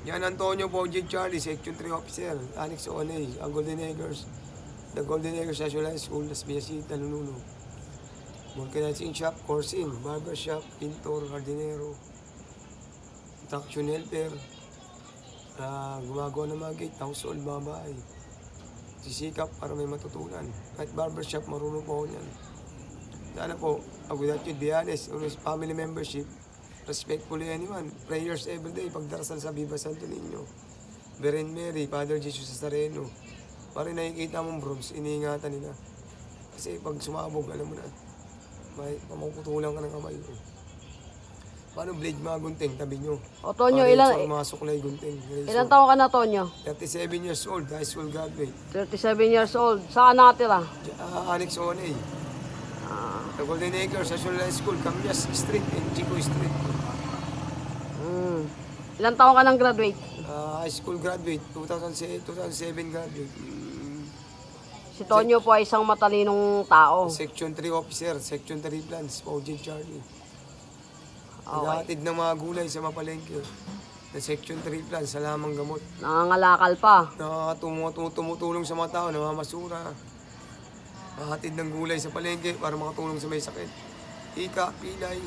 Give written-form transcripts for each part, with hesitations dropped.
Yan Antonio Poggi Charlie, Section 3 Officer, Alex Onay, ang Golden Eagles. The Golden Eagles National High School, Las Piñas City, Talununo. Vulcanizing Shop, Coursing, Barber Shop, Pintor, Hardinero, Traction Helper, gumagawa ng mga gate, household, mga bahay. Sisikap para may matutunan. Kahit barbershop, marunong po ako niyan. Sana po, without you, be honest, always family membership, respectfully anyone, prayers every day, pagdarasal sa Viva Santo Niño, Virgin Mary, Father Jesus Nazareno. Para nakikita mong bronze, iniingatan nila. Kasi pag sumabog, alam mo na, may pamaputulang ka ng kamay. Paano blade mga gunting, tabi nyo? O Tonyo, ilan gunting. ilang taon ka na, Tonyo? 37 years old, high school graduate. 37 years old. Saan nakatira? Alex Onay. The Golden Acres, National High School, Camias Street and Chico Street. Ilang taon ka nang graduate? High school graduate, 2007 graduate. Si Tonyo po ay isang matalinong tao. Section 3 officer, Section 3 plans, Poggi Charlie. Okay. Naghahatid ng mga gulay sa mapalengke. Na Section 3 plans, sa lamang gamot. Nangangalakal pa. Tumutulong sa mga tao, namamasura. Naghahatid ng gulay sa palengke para makatulong sa may sakit. Ika, pilay,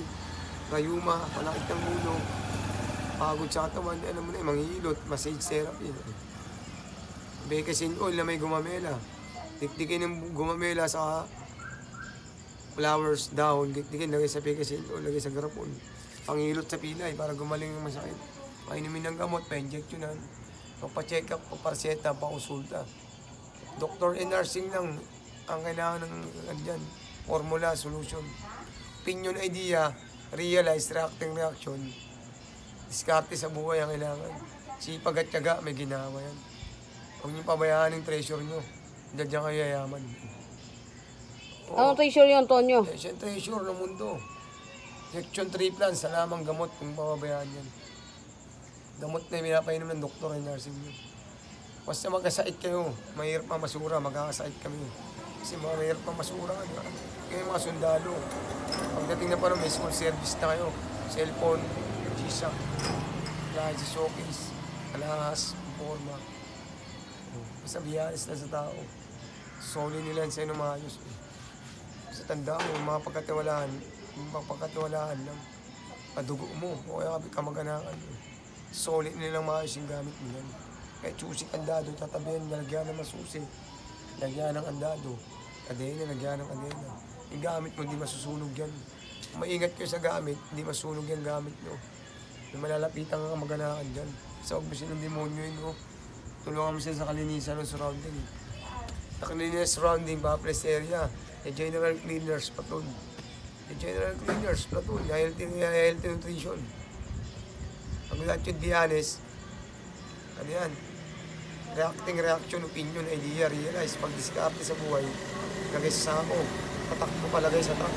rayuma, panakit ng ulo, pagod sa katawan, alam mo na, manghihilot, massage therapy. Becassin oil na may gumamela. Tiktikin ng gumamela sa flowers, dahon, tiktikin, lagay sa becassin oil, lagay sa garapon. Panghilot sa pilay para gumaling yung masakit. Painumin ng gamot, pa-injectionan, pa-check up, pa-parseta, pa-konsulta. Doctor and nursing lang ang kailangan ng dyan. Formula, solution. Opinion, idea, realize, reacting, reaction. Diskarte sa buhay ang kailangan. Sipag at tiyaga, may ginawa yan. Huwag niyong pabayaan yung treasure nyo. Diyan kayo yayaman. Anong treasure yun, Tonyo? Treasure ng mundo. Section 3 plan, sa lamang gamot kung pababayaan yan. Gamot na pinapainom ng doktor ay nursing nyo. Basta magkasait kayo, mahirap pa masura, magkakasait kami. Kasi mahirap pa masura ka, di ba? Kayo mga sundalo. Pagdating na pa may small service na kayo. Cellphone, G-Shock, lahat sa showcase, alahas, forma. Basta biyanis na sa tao. Soli nila yan sa'yo na maayos. Sa tanda mo, mga pagkatiwalaan lang. Padugo mo, o kaya kamag-anakan. Solid nilang maayos yung gamit mo yan. Kaya susi kandado, tatabihan, nalagyan ng masusi. Lagyan ng andado. Kadena, lagyan ng kadena. Yung gamit mo, hindi masusunog yan. Kung maingat kayo sa gamit, hindi masusunog yung gamit nyo. Yung malalapitan ka kamag-anakan dyan. Sa huwag mo silang demonyo yun, no? Tulungan mo sila sa kalinisan ng surrounding. Sa kalinisan surrounding, Baples area. The General Cleaners Platoon. The General Cleaners Platoon. Healthy nutrition. Ang without you, be honest, ano yan? Reacting, reaction, opinion, idea, realize, pag-discarte sa buhay, lagay sa sako, patakbo palagay sa truck.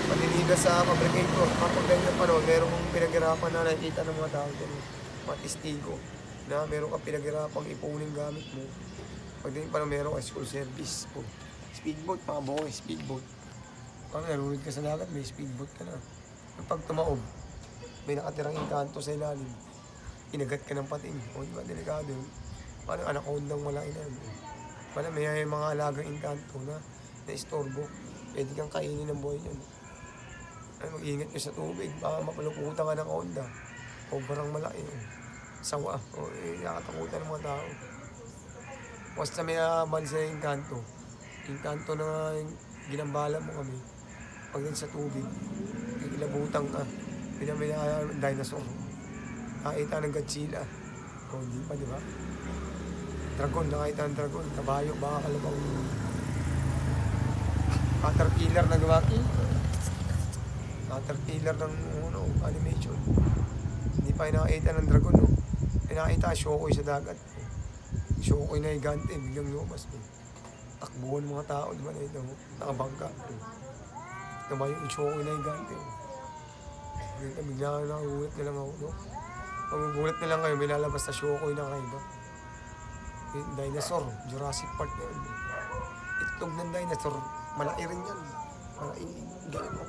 Paniligas sa fabricator, kapag ganyan pa noon, meron kong pinaghirapan na nakikita ng mga tao dyan, mga testigo, na meron kang pinaghirapang ipunin gamit mo. Pagdating pa noon, meron kang school service. Oh, speedboat, mga boy, speedboat. Pag narunod ka sa dagat, may speedboat ka na. Pag tumaob, may nakatirang inkanto sa ilalim. Inagat ka ng pating. O, di ba, delikado yun. Parang anakondang malaki na yun. Wala, may mga alagang inkanto na istorbo. Pwede kang kainin ng buhay yun. Ay, mag-iingat ka sa tubig. Baka mapaluputan ka ng onda. O, barang malaki yun. Sawa. O, nakatakutan ng mga tao. Basta may bansa yung inkanto. Inkanto na ginambala mo kami. Pag sa tubig, kikilabutan ka. Pinamaya ng dinosaur. Nakita ng Godzilla. O, hindi pa, di ba? Dragon, nakita ng dragon. Kabayo, baka kalabaw. Caterpillar na gawaki. Caterpillar ng animation. Hindi pa nakita ng dragon, no? Nakita Shokoy sa dagat. Shokoy na higante, biglang lumabas. Takbuhan ng mga tao, di ba? Nakabangka. Kabayo yung Shokoy na higante. Bigla nakugulat na lang ako, no? Magugulat na lang kayo, may lalabas na Shokoy na kaiba. Dinosaur, Jurassic Park na yun. Itlog ng dinosaur, malaki rin yan. Malaki, ganyan mo.